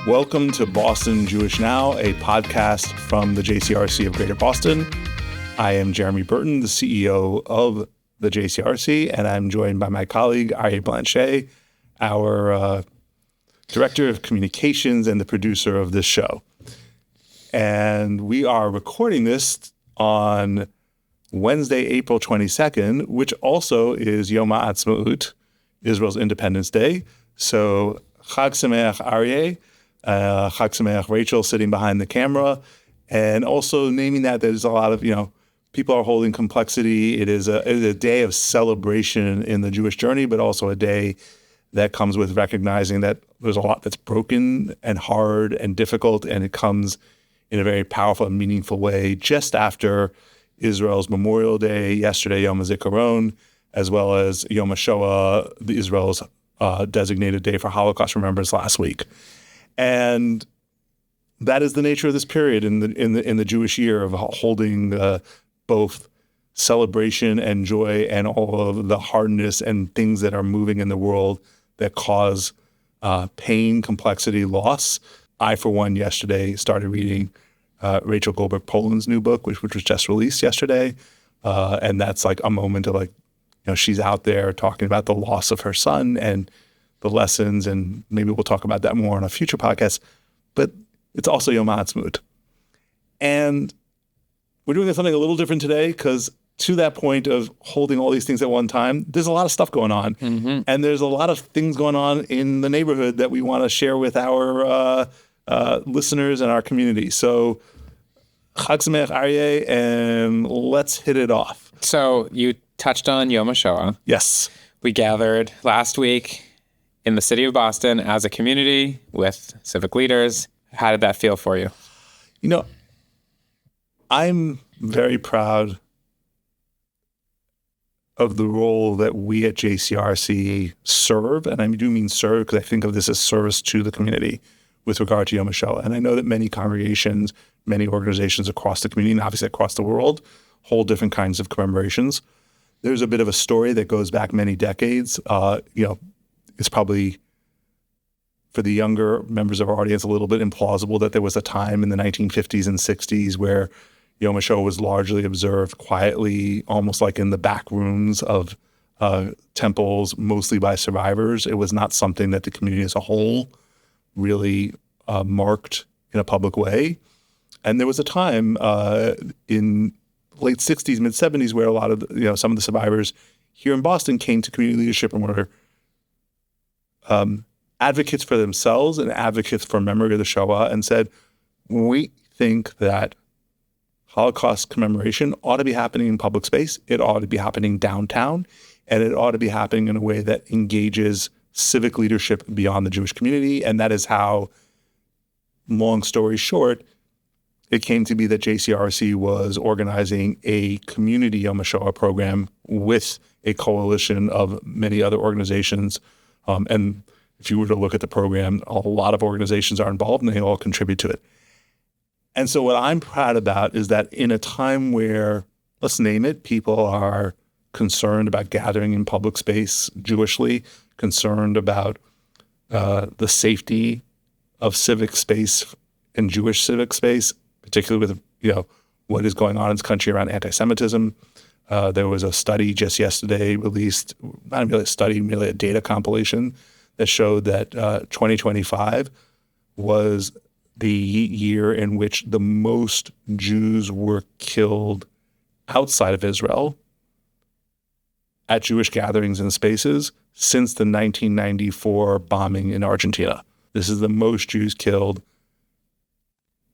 Welcome to Boston Jewish Now, a podcast from the JCRC of Greater Boston. I am Jeremy Burton, the CEO of the JCRC, and I'm joined by my colleague, Aryeh Blanchet, our Director of Communications and the producer of this show. And we are recording this on Wednesday, April 22nd, which also is Yom HaAtzmaut, Israel's Independence Day. So Chag Sameach Aryeh, Chag Sameach Rachel sitting behind the camera, and also naming that there's a lot of, people are holding complexity. It is a day of celebration in the Jewish journey, but also a day that comes with recognizing that there's a lot that's broken and hard and difficult, and it comes in a very powerful and meaningful way just after Israel's Memorial Day, yesterday Yom HaZikaron, as well as Yom HaShoah, Israel's designated day for Holocaust remembrance last week. And that is the nature of this period in the Jewish year of holding both celebration and joy and all of the hardness and things that are moving in the world that cause pain, complexity, loss. I, for one, yesterday started reading Rachel Goldberg-Poland's new book, which was just released yesterday. And that's like a moment of she's out there talking about the loss of her son and the lessons, and maybe we'll talk about that more on a future podcast. But it's also Yom HaAtzmaut. And we're doing something a little different today because to that point of holding all these things at one time, there's a lot of stuff going on. Mm-hmm. And there's a lot of things going on in the neighborhood that we want to share with our listeners and our community. So Chag Sameach Aryeh, and let's hit it off. So you touched on Yom HaShoah. Yes. We gathered last week in the city of Boston as a community with civic leaders. How did that feel for you? I'm very proud of the role that we at JCRC serve, and I do mean serve because I think of this as service to the community with regard to Yom HaShoah. And I know that many congregations, many organizations across the community, and obviously across the world, hold different kinds of commemorations. There's a bit of a story that goes back many decades. It's probably, for the younger members of our audience, a little bit implausible that there was a time in the 1950s and 60s where Yom HaShoah was largely observed quietly, almost like in the back rooms of temples, mostly by survivors. It was not something that the community as a whole really marked in a public way. And there was a time in late 60s, mid 70s, where a lot of some of the survivors here in Boston came to community leadership and were advocates for themselves and advocates for memory of the Shoah, and said, we think that Holocaust commemoration ought to be happening in public space. It ought to be happening downtown, and it ought to be happening in a way that engages civic leadership beyond the Jewish community. And that is how, long story short, it came to be that JCRC was organizing a community Yom HaShoah program with a coalition of many other organizations. And if you were to look at the program, a lot of organizations are involved and they all contribute to it. And so what I'm proud about is that in a time where, let's name it, people are concerned about gathering in public space Jewishly, concerned about the safety of civic space and Jewish civic space, particularly with what is going on in this country around anti-Semitism. There was a study just yesterday released, not really a study, really a data compilation that showed that 2025 was the year in which the most Jews were killed outside of Israel at Jewish gatherings and spaces since the 1994 bombing in Argentina. This is the most Jews killed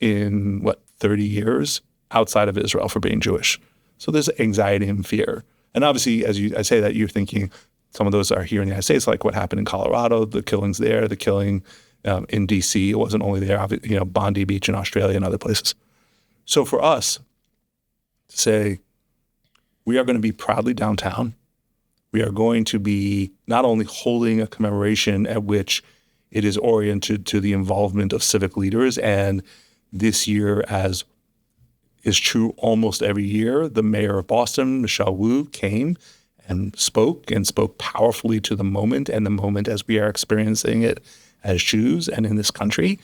in, 30 years outside of Israel for being Jewish. So there's anxiety and fear. And obviously, as I say that, you're thinking some of those are here in the United States, like what happened in Colorado, the killings there, the killing in D.C. It wasn't only there, Bondi Beach in Australia and other places. So for us to say, we are going to be proudly downtown. We are going to be not only holding a commemoration at which it is oriented to the involvement of civic leaders, and this year, as is true almost every year, the mayor of Boston, Michelle Wu, came and spoke powerfully to the moment, and the moment as we are experiencing it as Jews and in this country.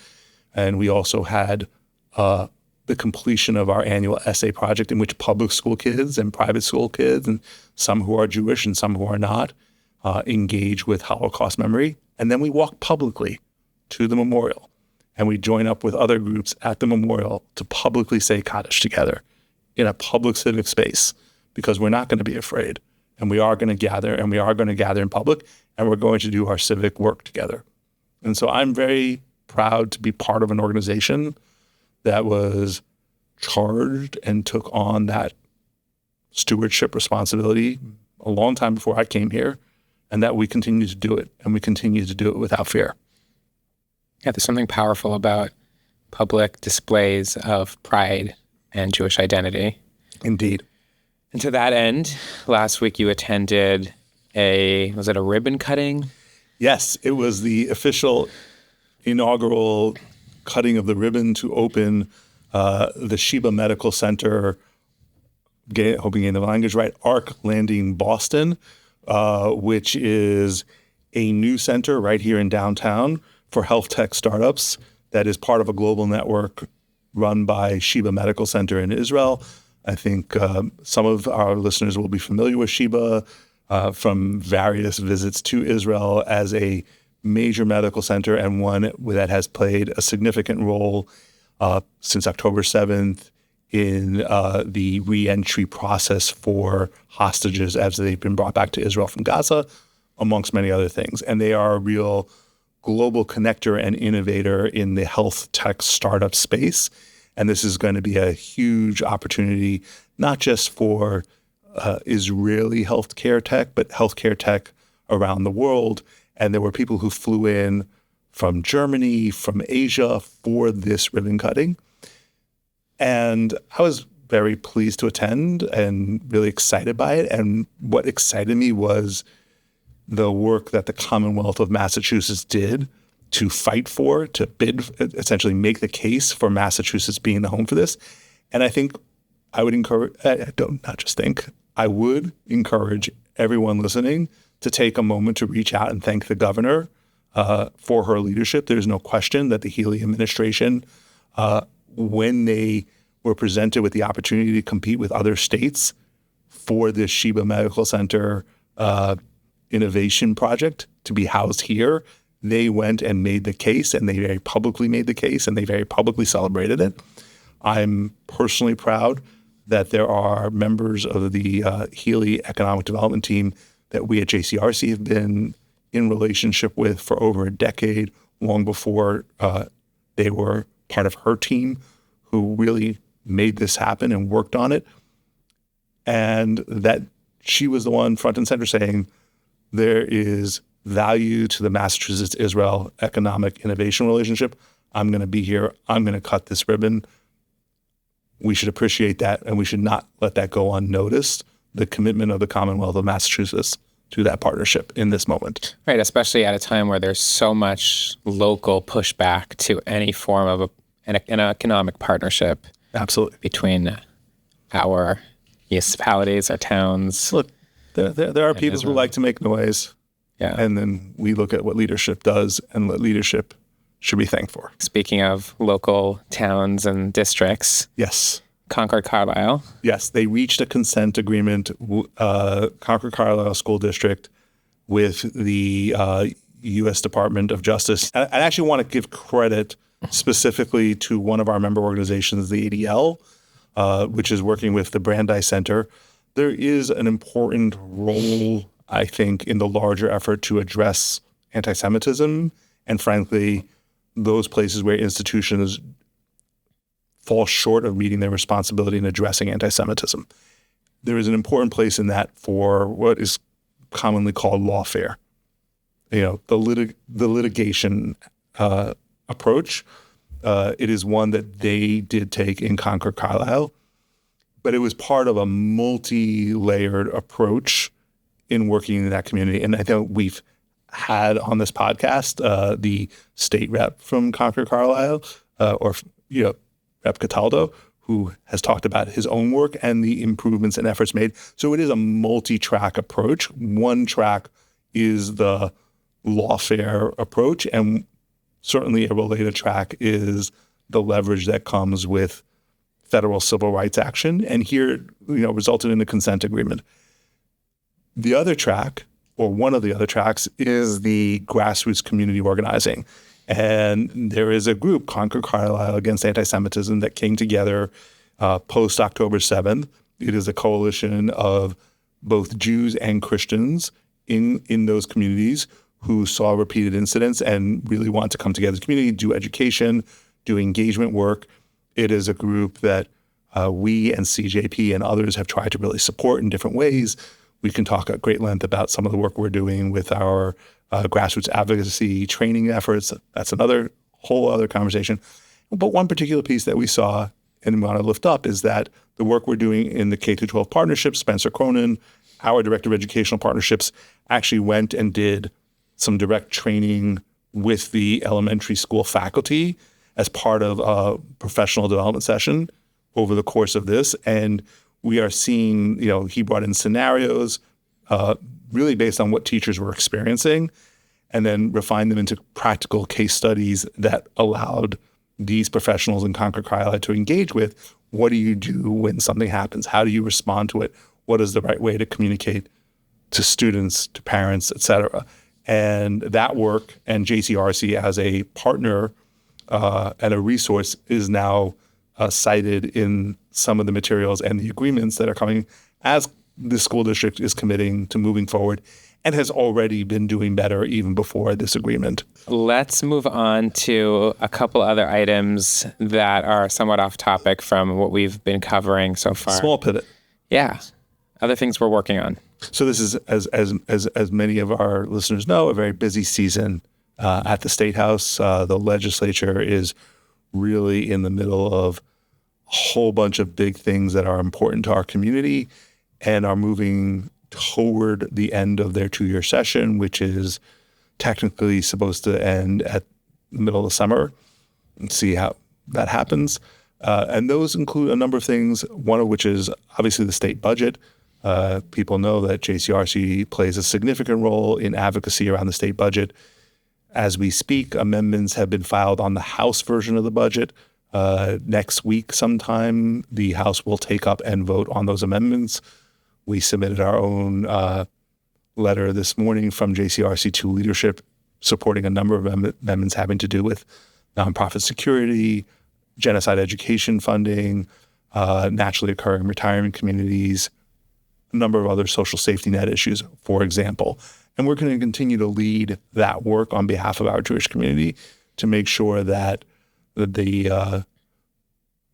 And we also had the completion of our annual essay project in which public school kids and private school kids, and some who are Jewish and some who are not, engage with Holocaust memory. And then we walk publicly to the memorial, and we join up with other groups at the memorial to publicly say Kaddish together in a public civic space, because we're not going to be afraid, and we are going to gather, and we are going to gather in public, and we're going to do our civic work together. And so I'm very proud to be part of an organization that was charged and took on that stewardship responsibility a long time before I came here, and that we continue to do it, and we continue to do it without fear. Yeah, there's something powerful about public displays of pride and Jewish identity. Indeed. And to that end, last week you attended was it a ribbon cutting? Yes, it was the official inaugural cutting of the ribbon to open the Sheba Medical Center, hoping getting the language right, Arc Landing Boston, which is a new center right here in downtown for health tech startups that is part of a global network run by Sheba Medical Center in Israel. I think some of our listeners will be familiar with Sheba from various visits to Israel as a major medical center, and one that has played a significant role since October 7th in the re-entry process for hostages as they've been brought back to Israel from Gaza, amongst many other things. And they are a real global connector and innovator in the health tech startup space. And this is going to be a huge opportunity, not just for Israeli healthcare tech, but healthcare tech around the world. And there were people who flew in from Germany, from Asia for this ribbon cutting. And I was very pleased to attend and really excited by it. And what excited me was the work that the Commonwealth of Massachusetts did to fight for, to bid, essentially make the case for Massachusetts being the home for this. And I think I would encourage, I would encourage everyone listening to take a moment to reach out and thank the governor for her leadership. There's no question that the Healy administration, when they were presented with the opportunity to compete with other states for this Sheba Medical Center innovation project to be housed here, they went and made the case, and they very publicly made the case, and they very publicly celebrated it. I'm personally proud that there are members of the Healy Economic Development Team that we at JCRC have been in relationship with for over a decade, long before they were part of her team, who really made this happen and worked on it. And that she was the one front and center saying, there is value to the Massachusetts-Israel economic innovation relationship. I'm going to be here. I'm going to cut this ribbon. We should appreciate that, and we should not let that go unnoticed, the commitment of the Commonwealth of Massachusetts to that partnership in this moment. Right, especially at a time where there's so much local pushback to any form of an economic partnership. Absolutely. Between our municipalities, our towns. Look, there are people who like to make noise. Yeah. And then we look at what leadership does and what leadership should be thanked for. Speaking of local towns and districts. Yes. Concord-Carlisle. Yes, they reached a consent agreement, Concord-Carlisle School District, with the U.S. Department of Justice. I actually want to give credit specifically to one of our member organizations, the ADL, which is working with the Brandeis Center. There is an important role, I think, in the larger effort to address anti-Semitism and, frankly, those places where institutions fall short of meeting their responsibility in addressing anti-Semitism. There is an important place in that for what is commonly called lawfare. The litigation approach. It is one that they did take in Concord-Carlisle, but it was part of a multi-layered approach in working in that community. And I think we've had on this podcast the state rep from Concord-Carlisle, Rep Cataldo, who has talked about his own work and the improvements and efforts made. So it is a multi-track approach. One track is the lawfare approach, and Certainly a related track is the leverage that comes with federal civil rights action, and here, resulted in a consent agreement. The other track, or one of the other tracks, is the grassroots community organizing. And there is a group, Concord-Carlisle Against Anti-Semitism, that came together post-October 7th. It is a coalition of both Jews and Christians in those communities who saw repeated incidents and really want to come together as a community, do education, do engagement work. It is a group that we and CJP and others have tried to really support in different ways. We can talk at great length about some of the work we're doing with our grassroots advocacy training efforts. That's another whole other conversation. But one particular piece that we saw and want to lift up is that the work we're doing in the K-12 partnerships, Spencer Cronin, our director of educational partnerships, actually went and did some direct training with the elementary school faculty as part of a professional development session over the course of this. And we are seeing, he brought in scenarios really based on what teachers were experiencing, and then refined them into practical case studies that allowed these professionals in Concord-Carlisle to engage with. What do you do when something happens? How do you respond to it? What is the right way to communicate to students, to parents, et cetera? And that work, and JCRC as a partner and a resource, is now cited in some of the materials and the agreements that are coming as the school district is committing to moving forward and has already been doing better even before this agreement. Let's move on to a couple other items that are somewhat off topic from what we've been covering so far. Small pivot. Yeah. Other things we're working on. So this is, as many of our listeners know, a very busy season at the State House. The legislature is really in the middle of a whole bunch of big things that are important to our community and are moving toward the end of their 2-year session, which is technically supposed to end at the middle of the summer, and see how that happens. And those include a number of things, one of which is obviously the state budget. People know that JCRC plays a significant role in advocacy around the state budget. As we speak, amendments have been filed on the House version of the budget. Next week sometime, the House will take up and vote on those amendments. We submitted our own letter this morning from JCRC to leadership supporting a number of amendments having to do with nonprofit security, genocide education funding, naturally occurring retirement communities, a number of other social safety net issues, for example. And we're going to continue to lead that work on behalf of our Jewish community to make sure that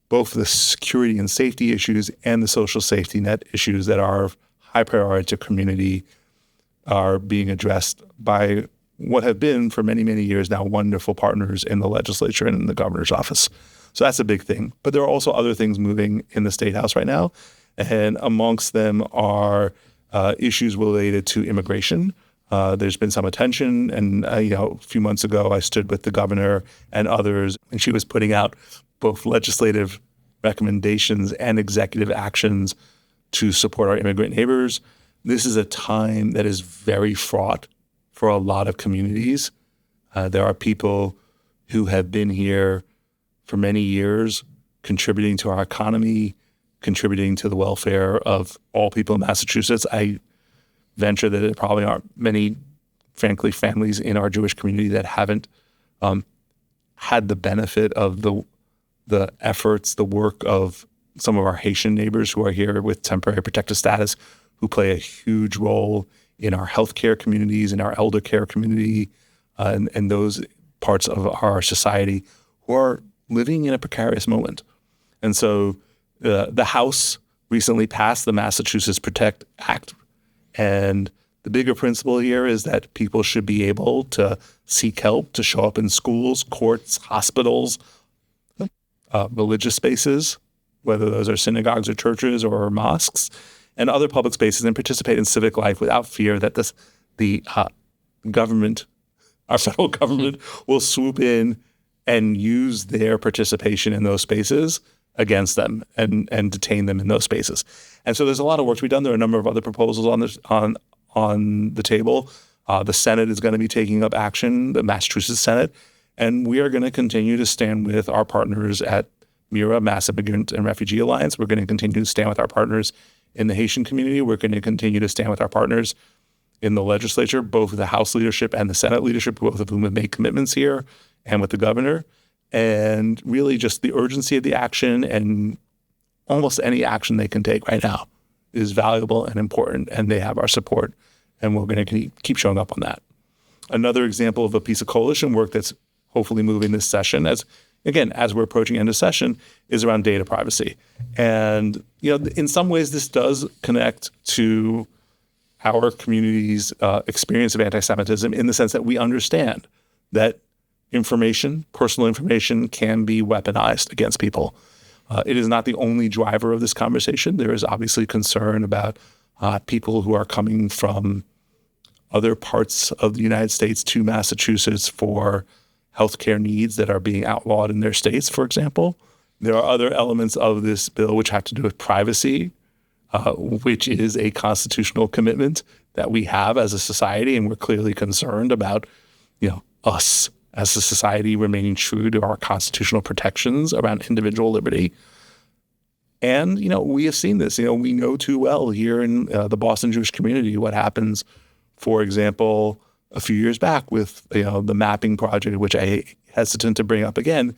both the security and safety issues and the social safety net issues that are of high priority to community are being addressed by what have been for many, many years now wonderful partners in the legislature and in the governor's office. So that's a big thing. But there are also other things moving in the State House right now. And amongst them are issues related to immigration. There's been some attention. And, a few months ago, I stood with the governor and others, and she was putting out both legislative recommendations and executive actions to support our immigrant neighbors. This is a time that is very fraught for a lot of communities. There are people who have been here for many years, contributing to our economy, contributing to the welfare of all people in Massachusetts. I venture that there probably aren't many, frankly, families in our Jewish community that haven't had the benefit of the efforts, the work of some of our Haitian neighbors who are here with temporary protective status, who play a huge role in our healthcare communities, in our elder care community, and those parts of our society who are living in a precarious moment. And so the House recently passed the Massachusetts Protect Act. And the bigger principle here is that people should be able to seek help, to show up in schools, courts, hospitals, religious spaces, whether those are synagogues or churches or mosques, and other public spaces, and participate in civic life without fear that the government, our federal government, will swoop in and use their participation in those spaces against them and detain them in those spaces. And so there's a lot of work to be done. There are a number of other proposals on the table. The Senate is going to be taking up action, the Massachusetts Senate, And we are going to continue to stand with our partners at MIRA, Mass Immigrant and Refugee Alliance. We're going to continue to stand with our partners in the Haitian community. We're going to continue to stand with our partners in the legislature, both with the House leadership and the Senate leadership, both of whom have made commitments here, and with the governor. And really just the urgency of the action, and almost any action they can take right now is valuable and important, and they have our support, and we're going to keep showing up on that. Another example of a piece of coalition work that's hopefully moving this session, as we're approaching end of session, is around data privacy. And in some ways, this does connect to our community's experience of anti-Semitism, in the sense that we understand that personal information, can be weaponized against people. It is not the only driver of this conversation. There is obviously concern about people who are coming from other parts of the United States to Massachusetts for healthcare needs that are being outlawed in their states, for example. There are other elements of this bill which have to do with privacy, which is a constitutional commitment that we have as a society, and we're clearly concerned about, us as a society remaining true to our constitutional protections around individual liberty. And, we have seen this. We know too well here in the Boston Jewish community what happens, for example, a few years back with, the mapping project, which I hesitant to bring up again,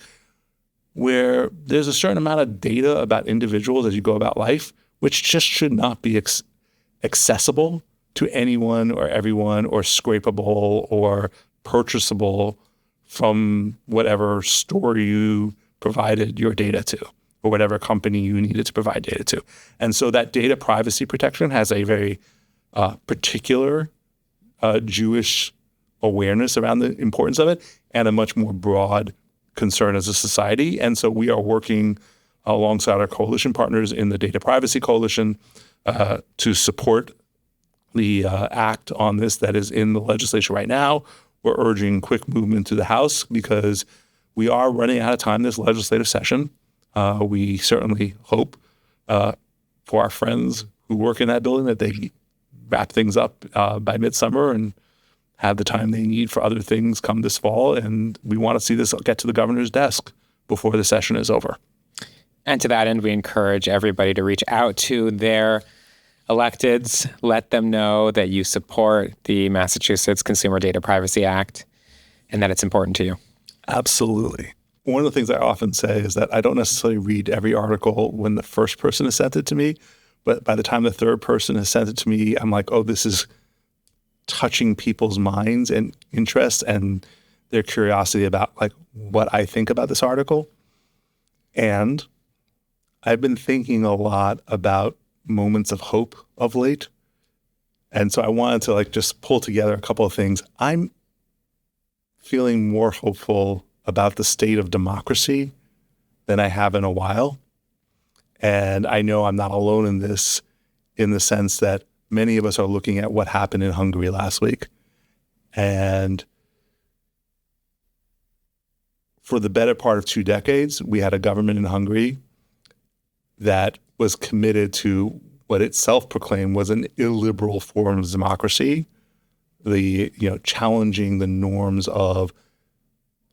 where there's a certain amount of data about individuals as you go about life, which just should not be accessible to anyone or everyone, or scrapable or purchasable from whatever store you provided your data to, or whatever company you needed to provide data to. And so that data privacy protection has a very particular Jewish awareness around the importance of it, and a much more broad concern as a society. And so we are working alongside our coalition partners in the Data Privacy Coalition to support the act on this that is in the legislature right now. We're urging quick movement to the House because we are running out of time this legislative session. We certainly hope for our friends who work in that building that they wrap things up by midsummer and have the time they need for other things come this fall. And we want to see this get to the governor's desk before the session is over. And to that end, we encourage everybody to reach out to their electeds, let them know that you support the Massachusetts Consumer Data Privacy Act and that it's important to you. Absolutely. One of the things I often say is that I don't necessarily read every article when the first person has sent it to me, but by the time the third person has sent it to me, I'm like, oh, this is touching people's minds and interests and their curiosity about like what I think about this article. And I've been thinking a lot about moments of hope of late. And so I wanted to just pull together a couple of things. I'm feeling more hopeful about the state of democracy than I have in a while. And I know I'm not alone in this, in the sense that many of us are looking at what happened in Hungary last week. And for the better part of 2 decades, we had a government in Hungary that was committed to what it self-proclaimed was an illiberal form of democracy, challenging the norms of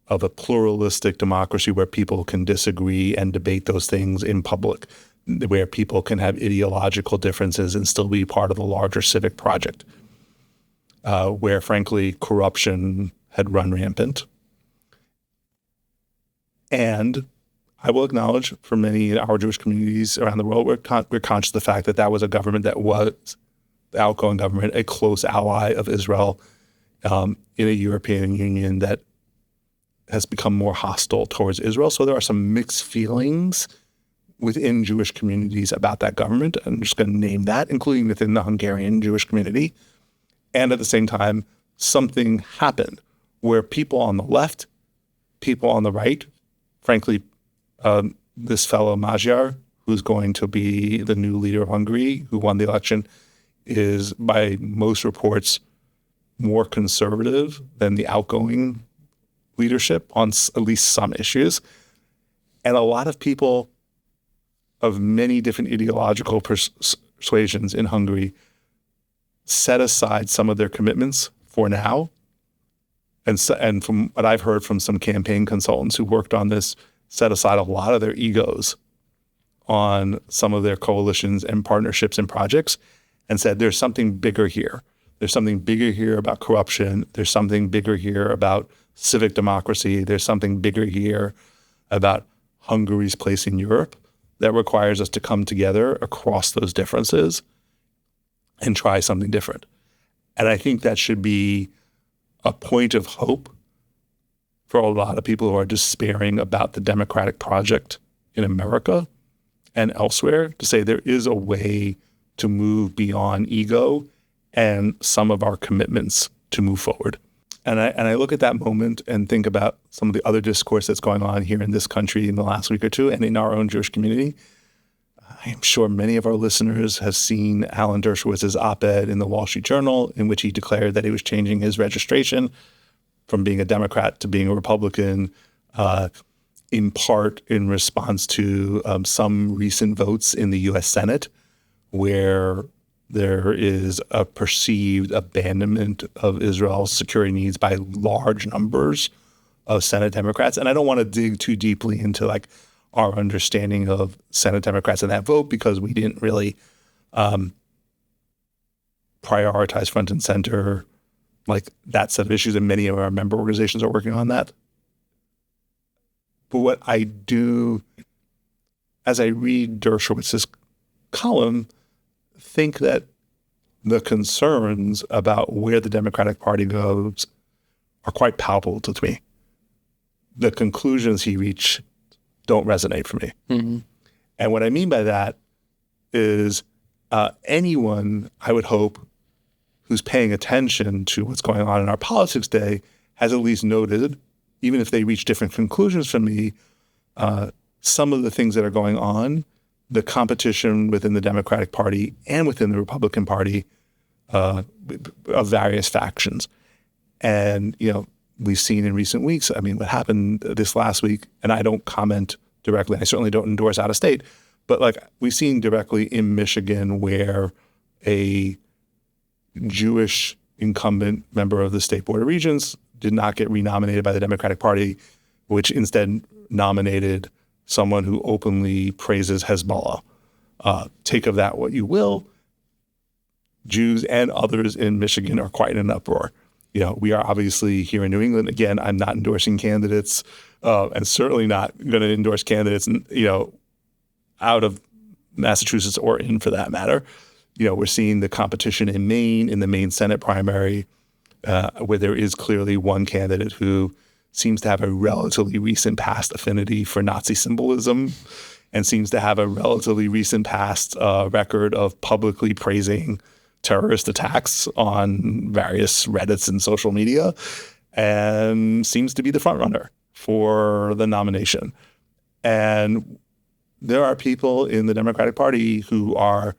a pluralistic democracy where people can disagree and debate those things in public, where people can have ideological differences and still be part of the larger civic project, where, frankly, corruption had run rampant. And I will acknowledge, for many in our Jewish communities around the world, we're conscious of the fact that that was a government that was, the outgoing government, a close ally of Israel in a European Union that has become more hostile towards Israel. So there are some mixed feelings within Jewish communities about that government. I'm just going to name that, including within the Hungarian Jewish community. And at the same time, something happened where people on the left, people on the right, frankly, this fellow Magyar, who's going to be the new leader of Hungary, who won the election, is, by most reports, more conservative than the outgoing leadership on at least some issues. And a lot of people of many different ideological persuasions in Hungary set aside some of their commitments for now And from what I've heard from some campaign consultants who worked on this, set aside a lot of their egos on some of their coalitions and partnerships and projects and said, there's something bigger here. There's something bigger here about corruption. There's something bigger here about civic democracy. There's something bigger here about Hungary's place in Europe that requires us to come together across those differences and try something different. And I think that should be a point of hope for a lot of people who are despairing about the democratic project in America and elsewhere, to say there is a way to move beyond ego and some of our commitments to move forward. And I look at that moment and think about some of the other discourse that's going on here in this country in the last week or two and in our own Jewish community. I am sure many of our listeners have seen Alan Dershowitz's op-ed in the Wall Street Journal, in which he declared that he was changing his registration from being a Democrat to being a Republican, in part in response to some recent votes in the U.S. Senate, where there is a perceived abandonment of Israel's security needs by large numbers of Senate Democrats. And I don't want to dig too deeply into like our understanding of Senate Democrats in that vote, because we didn't really prioritize front and center like that set of issues, and many of our member organizations are working on that. But what I do, as I read Dershowitz's column, think that the concerns about where the Democratic Party goes are quite palpable to me. The conclusions he reached don't resonate for me. Mm-hmm. And what I mean by that is anyone, I would hope, who's paying attention to what's going on in our politics today has at least noted, even if they reach different conclusions from me, some of the things that are going on, the competition within the Democratic Party and within the Republican Party of various factions. And, you know, we've seen in recent weeks, I mean, what happened this last week, and I don't comment directly, I certainly don't endorse out of state, but like we've seen directly in Michigan where a Jewish incumbent member of the State Board of Regents did not get renominated by the Democratic Party, which instead nominated someone who openly praises Hezbollah. Take of that what you will. Jews and others in Michigan are quite in an uproar. You know, we are obviously here in New England. Again, I'm not endorsing candidates and certainly not going to endorse candidates, you know, out of Massachusetts or in for that matter. You know, we're seeing the competition in Maine, in the Maine Senate primary, where there is clearly one candidate who seems to have a relatively recent past affinity for Nazi symbolism and seems to have a relatively recent past record of publicly praising terrorist attacks on various Reddits and social media, and seems to be the front runner for the nomination. And there are people in the Democratic Party who are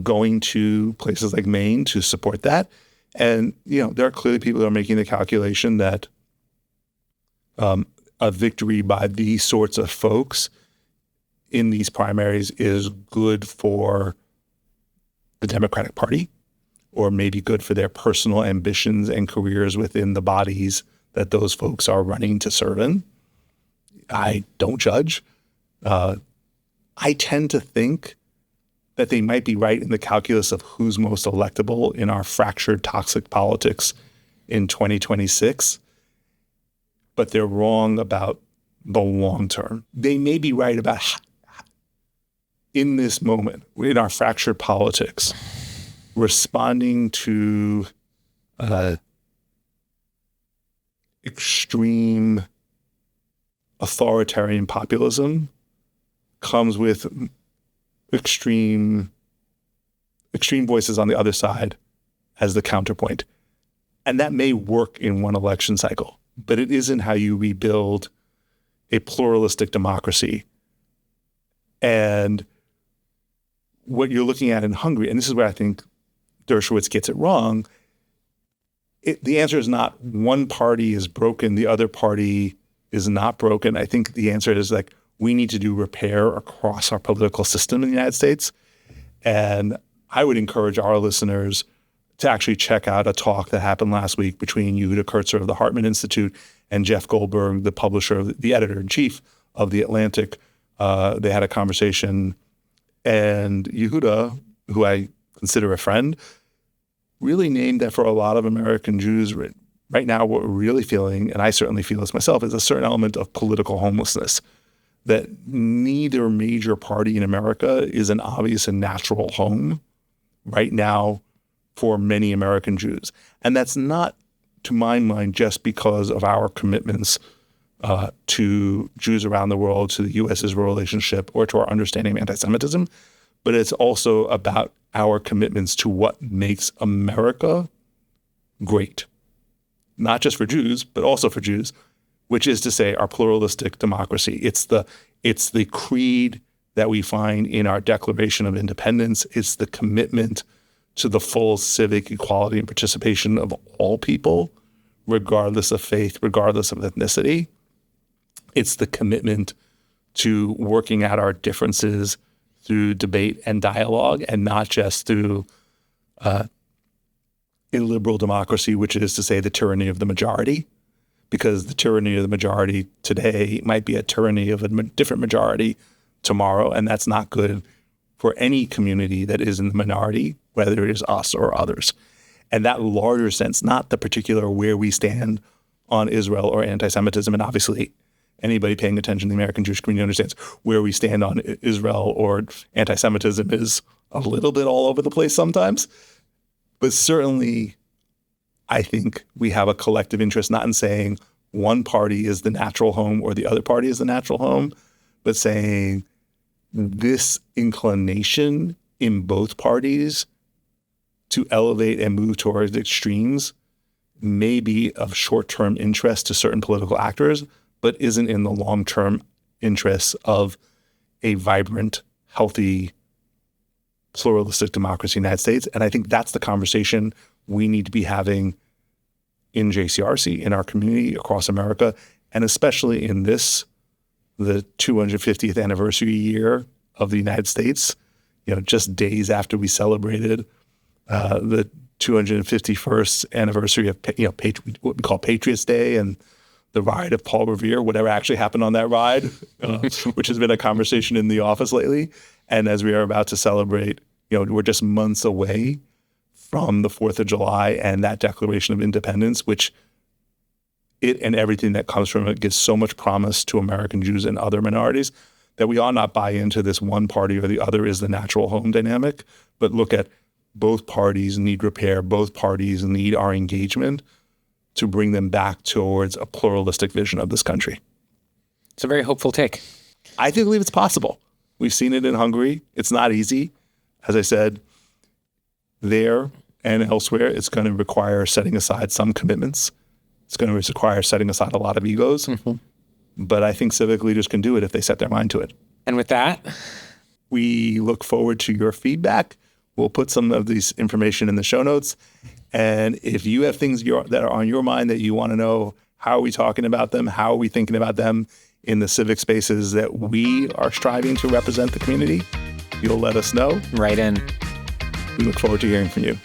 going to places like Maine to support that. And, you know, there are clearly people who are making the calculation that a victory by these sorts of folks in these primaries is good for the Democratic Party, or maybe good for their personal ambitions and careers within the bodies that those folks are running to serve in. I don't judge. I tend to think that they might be right in the calculus of who's most electable in our fractured, toxic politics in 2026, but they're wrong about the long term. They may be right about in this moment, in our fractured politics, responding to extreme authoritarian populism comes with extreme voices on the other side as the counterpoint. And that may work in one election cycle, but it isn't how you rebuild a pluralistic democracy. And what you're looking at in Hungary, and this is where I think Dershowitz gets it wrong, the answer is not one party is broken, the other party is not broken. I think the answer is like, we need to do repair across our political system in the United States. And I would encourage our listeners to actually check out a talk that happened last week between Yehuda Kurtzer of the Hartman Institute and Jeff Goldberg, the publisher, the editor-in-chief of The Atlantic. They had a conversation, and Yehuda, who I consider a friend, really named that for a lot of American Jews right now, what we're really feeling, and I certainly feel this myself, is a certain element of political homelessness, that neither major party in America is an obvious and natural home right now for many American Jews. And that's not, to my mind, just because of our commitments to Jews around the world, to the U.S.-Israel relationship, or to our understanding of anti-Semitism, but it's also about our commitments to what makes America great, not just for Jews, but also for Jews, which is to say our pluralistic democracy. It's the creed that we find in our Declaration of Independence. It's the commitment to the full civic equality and participation of all people, regardless of faith, regardless of ethnicity. It's the commitment to working out our differences through debate and dialogue, and not just through illiberal democracy, which is to say the tyranny of the majority, because the tyranny of the majority today might be a tyranny of a different majority tomorrow, and that's not good for any community that is in the minority, whether it is us or others. And that larger sense, not the particular where we stand on Israel or anti-Semitism, and obviously anybody paying attention to the American Jewish community understands where we stand on Israel or anti-Semitism is a little bit all over the place sometimes. But certainly, I think we have a collective interest, not in saying one party is the natural home or the other party is the natural home, but saying this inclination in both parties to elevate and move towards extremes may be of short-term interest to certain political actors, but isn't in the long-term interests of a vibrant, healthy, pluralistic democracy in the United States. And I think that's the conversation we need to be having in JCRC, in our community across America, and especially in this, the 250th anniversary year of the United States, just days after we celebrated the 251st anniversary of what we call Patriots Day and the ride of Paul Revere, whatever actually happened on that ride, which has been a conversation in the office lately. And as we are about to celebrate, we're just months away from the 4th of July and that Declaration of Independence, which it and everything that comes from it gives so much promise to American Jews and other minorities that we ought not buy into this one party or the other is the natural home dynamic, but look at both parties need repair, both parties need our engagement to bring them back towards a pluralistic vision of this country. It's a very hopeful take. I do believe it's possible. We've seen it in Hungary. It's not easy. As I said, there and elsewhere, it's going to require setting aside some commitments. It's going to require setting aside a lot of egos. Mm-hmm. But I think civic leaders can do it if they set their mind to it. And with that, we look forward to your feedback. We'll put some of this information in the show notes. And if you have things that are on your mind that you want to know, how are we talking about them? How are we thinking about them in the civic spaces that we are striving to represent the community? You'll let us know. Right in. We look forward to hearing from you.